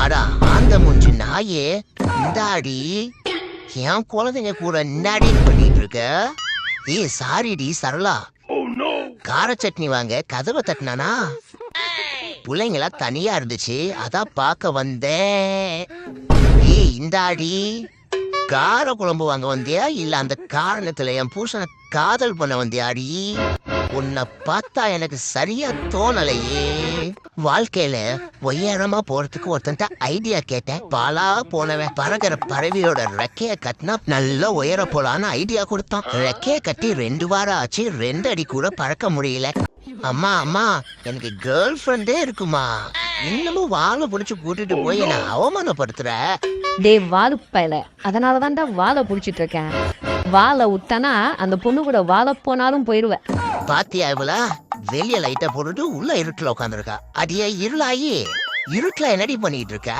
அடா அந்த மூஞ்சி நாயே, இந்தாடி என் குழந்தைங்க கூட இன்னாடி பண்ணிட்டு இருக்க. சாரிடி சரளா, கார சட்னி வாங்க கதவை தட்டினானா? பிள்ளைங்களா தனியா இருந்துச்சு, அதான் பார்க்க வந்தேன். இந்தாடி கார குழம்பு வாங்க வந்தியா இல்ல அந்த காரணத்துல என் பூசனை காதல் பண்ண வந்தியாடி? உன்னை பார்த்தா எனக்கு சரியா தோணலையே. வாழ்க்கையில உயரமா போறதுக்கு ஒருத்தன்ட்ட ஐடியா கேட்டேன். பாலா போனவன் பறக்கிற பறவையோட ரெக்கைய கட்டினா நல்லா உயர போலான்னு ஐடியா கொடுத்தான். ரெக்கைய கட்டி 2 வாரம் ஆச்சு, 2 அடி கூட பறக்க முடியல. அம்மா அம்மா எனக்கு கேர்ள் ஃப்ரெண்டே இருக்குமா, இன்னமும் வாழை பிடிச்சு கூட்டிட்டு போய் என்ன அவமானப்படுத்துற? டே வாழு பையல, அதனாலதான்டா வாழை பிடிச்சிட்டு இருக்கேன். வாழை விட்டானா அந்த பொண்ணு கூட வாழ போனாலும் போயிடுவேன். பாத்தியா இவளா வெளிய லைட்டா போட்டுட்டு உள்ள இருட்டுல உட்காந்துருக்கா. அடியே இருளாயி, இருட்டுல என்னடி பண்ணிட்டு இருக்க?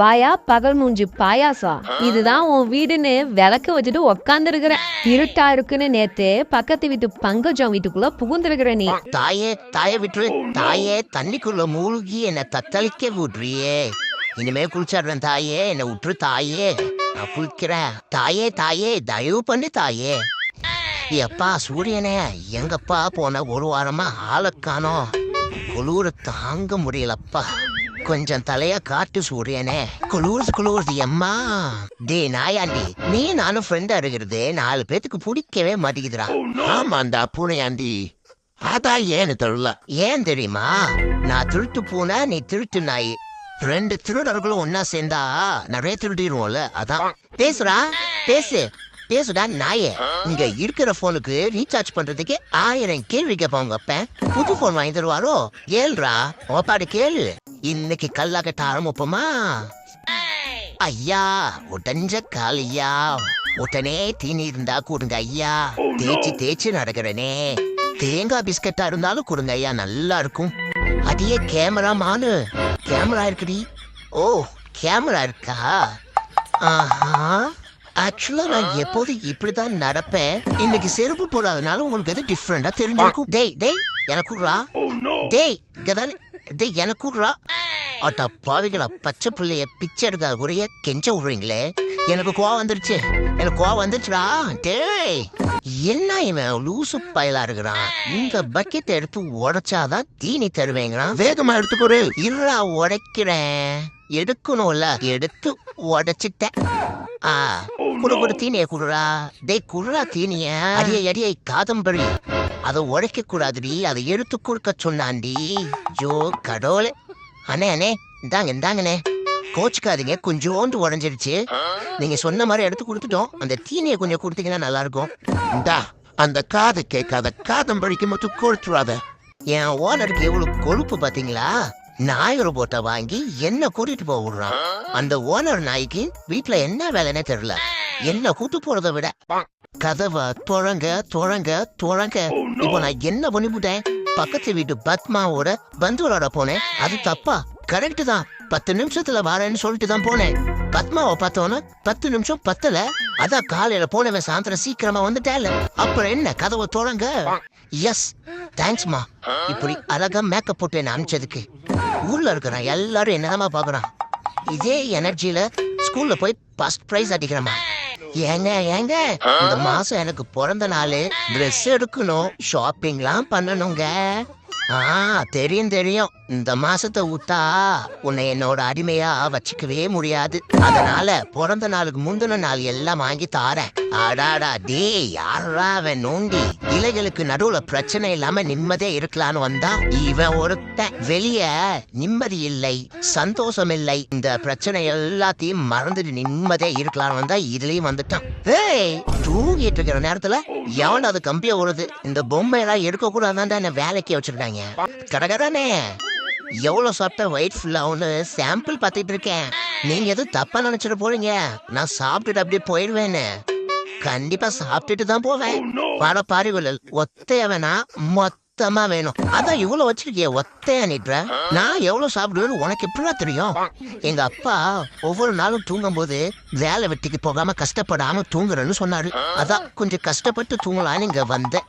வாயா பகல் மூஞ்சி பாயாசா, இதுதான் உன் வீடுன்னு விளக்க வச்சுட்டு உக்காந்து இருக்கிறேன். இருட்டா இருக்குன்னு நேத்து பக்கத்து வீட்டு பங்கஜம் வீட்டுக்குள்ள புகுந்திருக்கிற நீ. தாயே விட்டுரு தாயே, தண்ணிக்குள்ள மூழ்கி என்ன தத்தளிக்க விட்டுறியே. இனிமே குளிச்சாடுறேன் தாயே, என்ன விட்டுரு தாயே, நான் குளிக்கிறேன் தாயே. தாயே தயவு பண்ணு தாயே. எப்பா சூரியனே, எங்கப்பா போன 1 வாரமா ஆளக்கானோ, குளூர தாங்க முடியலப்பா. கொஞ்சம் தலைய காட்டு சூரியனே, குளூர்து எம்மா. டே நாயாண்டி, நீ நானும் ஃப்ரெண்டா இருக்கிறது 4 பேத்துக்கு பிடிக்கவே மாட்டேங்குதுடா. ஆமாண்டா பூனையாண்டி, அதான் ஏன்னு தெரியல. ஏன் தெரியுமா? நான் திருட்டு பூனை, நீ திருட்டு நாய். 2 திருடர்களும் ஒன்னா சேர்ந்தா நிறைய திருடிடுவோம்ல, அதான். பேசுடா நாயே. இங்க இருக்கிற போனுக்கு ரீசார்ஜ் பண்றதுக்கு 1000 கேள்வி கேட்பாங்க. புது போன் வாங்கி தருவாரோ? ஏழ்ரா ஓப்பாடு கேளு. இன்னைக்கு கல்லாக்கட்ட ஆரம்பிப்போமா? ஐயா உடஞ்ச காலையா, உடனே தீனி இருந்தா கொடுங்க ஐயா. தேய்ச்சி நடக்கிறனே, தேங்காய் பிஸ்கட்டா இருந்தாலும் கொடுங்க ஐயா, நல்லா இருக்கும். அதையே கேமரா மானு, கேமரா இருக்குடி. ஓ கேமரா இருக்கா? ஆஹா, ஆக்சுவலா நான் எப்போது இப்படிதான் நடப்பேன். இன்னைக்கு செருப்பு போடாதனால உங்களுக்கு எது டிஃப்ரெண்டா தெரிஞ்சிருக்கும். டேய் எனக்குறா, டேய் எனக்குறா. அட்டா பாவிகளா, பச்சை பிள்ளைய பிச்சை எடுக்க ஒரே கெஞ்ச விடுறீங்களே. எனக்கு கோவம் வந்துருச்சுடா. டேய் என்ன இவன் லூசு பயலா இருக்கிறான். இந்த பக்கெட் எடுத்து உடைச்சாதான் தீனி தருவேங்கிறான். வேகமா எடுத்துக்கொரு. இருடா உடைக்கிறேன். எடுக்கணும்ல, எடுத்து உடைச்சிட்டேன். குடு தீனிய குடுறா. டேய் குடுறா தீனிய. அடியை காதம்பரி, அதை உடைக்க கூடாதுடி, அதை எடுத்து கொடுக்க சொன்னாண்டி. ஜோ கடவுளே. அண்ணே இந்தாங்கண்ணே, கோச்சுக்காதீங்க, கொஞ்சோண்டு உடஞ்சிருச்சு. நீங்க சொன்ன மாதிரி எடுத்து கொடுத்துட்டோம். அந்த தீனியை கொஞ்சம் கொடுத்தீங்கன்னா நல்லா இருக்கும். இந்தா அந்த காது கேட்காத காதம்பரிக்கு மட்டும் கொடுத்துடாத. என் ஓனருக்கு எவ்வளவு கொழுப்பு பாத்தீங்களா? நாய் ரோபோட்டை வாங்கி என்ன கூட்டிட்டு போக விடுறான். அந்த ஓனர் நாய்க்கு வீட்டுல என்ன வேலைன்னே தெரியல. என்ன கூட்டு போறதை விட கதவை தொழங்க. இப்போ நான் என்ன பண்ணிவிட்டேன்? பக்கத்து வீட்டு பத்மாவோட பந்துகளோட போனேன். அது தப்பா? கரெக்ட் தான். 10 நிமிஷத்துல வரேன்னு சொல்லிட்டு தான் போனேன். பத்மாவை பார்த்தோன்னு 10 நிமிஷம் பத்தல. அதான் காலையில போனவன் சாயந்தரம் சீக்கிரமா வந்துட்டேன். அப்புறம் என்ன, கதவை தொடங்க. எஸ் தேங்க்ஸ்மா, இப்படி அழகா மேக்கப் போட்டு என்ன அனுப்பிச்சதுக்கு. ஊர்ல இருக்கிறான் எல்லாரும் என்னதாமா பாக்குறான். இதே எனர்ஜியில ஸ்கூல்ல போய் ஃபர்ஸ்ட் பிரைஸ் அடிக்கிறமா. ஏங்க இந்த மாசம் எனக்கு பிறந்த நாள், ட்ரெஸ் எடுக்கணும், ஷாப்பிங்லாம் பண்ணணுங்க. தெரியும். இந்த மாசத்தை விட்டா உன்னை என்னோட அடிமையா வச்சுக்கவே முடியாது. அதனால பிறந்த நாளுக்கு முந்தின நாள் எல்லாம் வாங்கி தாரேன். அடாடா டே, யாரா அவன் நோண்டி இலைகளுக்கு நடுவுல பிரச்சனை இல்லாம நிம்மதியா இருக்கலான்னு வந்தா இவன் ஒருத்தன். வெளிய நிம்மதி இல்லை, சந்தோஷம் இல்லை. இந்த பிரச்சனை எல்லாத்தையும் மறந்துட்டு நிம்மதியா இருக்கலான்னு வந்தா இதுலயும் வந்துட்டான். தூங்கிட்டு இருக்கிற நேரத்துல எவன் அது கம்பிய வருது. இந்த பொம்மை எல்லாம் எடுக்க கூடாதான் என்ன வேலைக்கு வச்சிருக்காங்க. கடகரானே எவ்வளவு சாப்பிட்ட வயிட் ஃபுல்லாவுன்னு சாம்பிள் பார்த்துட்டு இருக்கேன். நீங்க எதுவும் தப்பா நினைச்சிட போறீங்க. நான் சாப்பிட்டுட்டு அப்படியே போயிடுவேன்னு. கண்டிப்பா சாப்பிட்டுட்டு தான் போவேன். பட பாரிவல் ஒத்தைய வேணா மொத்தமா வேணும். அதான் இவ்வளவு வச்சிருக்கிய ஒத்தையா நின்ற. நான் எவ்வளவு சாப்பிடுவேன்னு உனக்கு எப்படின்னா தெரியும்? எங்க அப்பா ஒவ்வொரு நாளும் தூங்கும் போது வேலை வெட்டிக்கு போகாம கஷ்டப்படாம தூங்குறேன்னு சொன்னாரு. அதான் கொஞ்சம் கஷ்டப்பட்டு தூங்கலான்னு இங்க வந்தேன்.